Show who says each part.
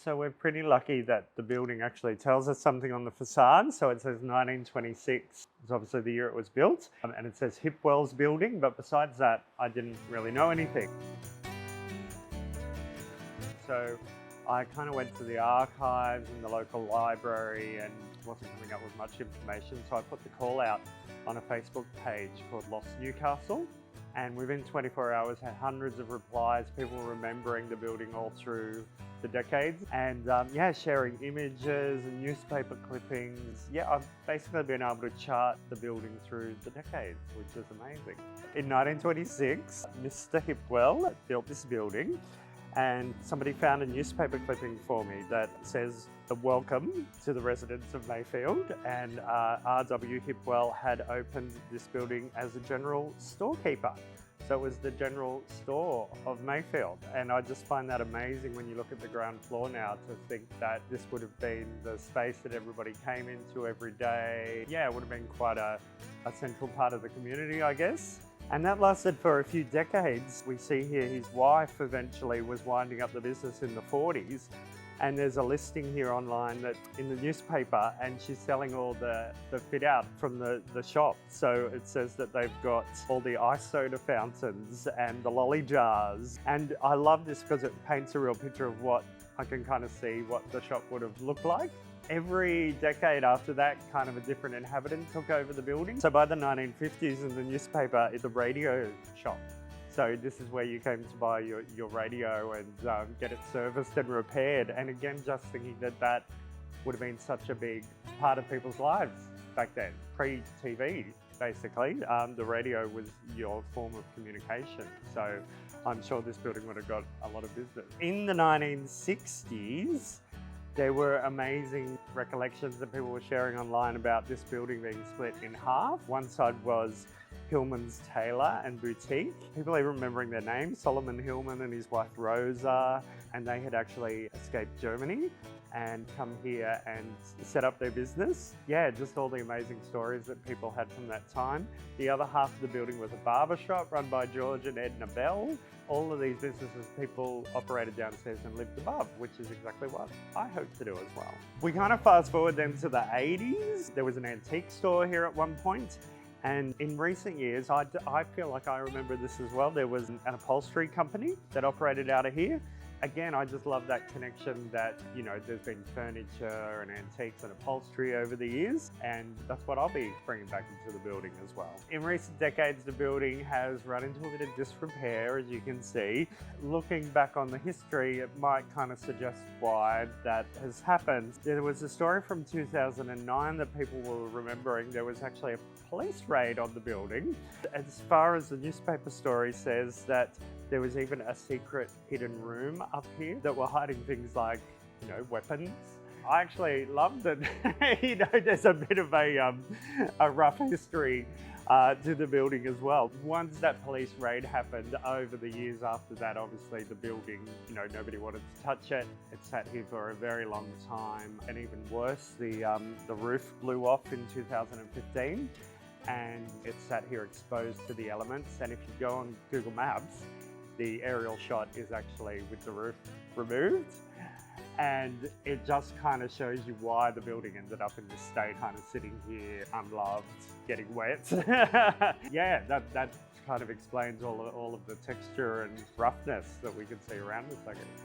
Speaker 1: So we're pretty lucky that the building actually tells us something on the facade. So it says 1926 is obviously the year it was built, and it says Hipwell's building, but besides that, I didn't really know anything. So I kind of went to the archives and the local library and wasn't coming up with much information. So I put the call out on a Facebook page called Lost Newcastle. And within 24 hours had hundreds of replies, people remembering the building all through the decades. And yeah, sharing images and newspaper clippings. Yeah, I've basically been able to chart the building through the decades, which is amazing. In 1926, Mr. Hipwell built this building, and somebody found a newspaper clipping for me that says, "Welcome to the residents of Mayfield," and R.W. Hipwell had opened this building as a general storekeeper. So it was the general store of Mayfield, and I just find that amazing when you look at the ground floor now to think that this would have been the space that everybody came into every day. Yeah, it would have been quite a central part of the community, I guess. And that lasted for a few decades. We see here his wife eventually was winding up the business in the 40s. And there's a listing here online that in the newspaper, and she's selling all the fit out from the shop. So it says that they've got all the ice soda fountains and the lolly jars. And I love this because it paints a real picture of what I can kind of see what the shop would have looked like. Every decade after that, kind of a different inhabitant took over the building. So by the 1950s in the newspaper, it's a radio shop. So this is where you came to buy your radio and get it serviced and repaired. And again, just thinking that that would have been such a big part of people's lives back then, pre-TV, basically. The radio was your form of communication. So I'm sure this building would have got a lot of business. In the 1960s, there were amazing recollections that people were sharing online about this building being split in half. One side was Hillman's Tailor and Boutique. People even remembering their names, Solomon Hillman and his wife Rosa, and they had actually escaped Germany and come here and set up their business. Yeah, just all the amazing stories that people had from that time. The other half of the building was a barber shop run by George and Edna Bell. All of these businesses, people operated downstairs and lived above, which is exactly what I hope to do as well. We kind of fast forward then to the 80s. There was an antique store here at one point. And in recent years, I feel like I remember this as well. There was an upholstery company that operated out of here. Again, I just love that connection that, you know, there's been furniture and antiques and upholstery over the years, and that's what I'll be bringing back into the building as well. In recent decades, the building has run into a bit of disrepair, as you can see. Looking back on the history, it might kind of suggest why that has happened. There was a story from 2009 that people were remembering. There was actually a police raid on the building. As far as the newspaper story says, that there was even a secret hidden room up here that were hiding things like, you know, weapons. I actually loved it. You know, there's a bit of a rough history to the building as well. Once that police raid happened, over the years after that, obviously the building, you know, nobody wanted to touch it. It sat here for a very long time, and even worse, the roof blew off in 2015. And it sat here exposed to the elements. And if you go on Google Maps, the aerial shot is actually with the roof removed. And it just kind of shows you why the building ended up in this state, kind of sitting here unloved, getting wet. Yeah, that kind of explains all of the texture and roughness that we can see around us, I guess.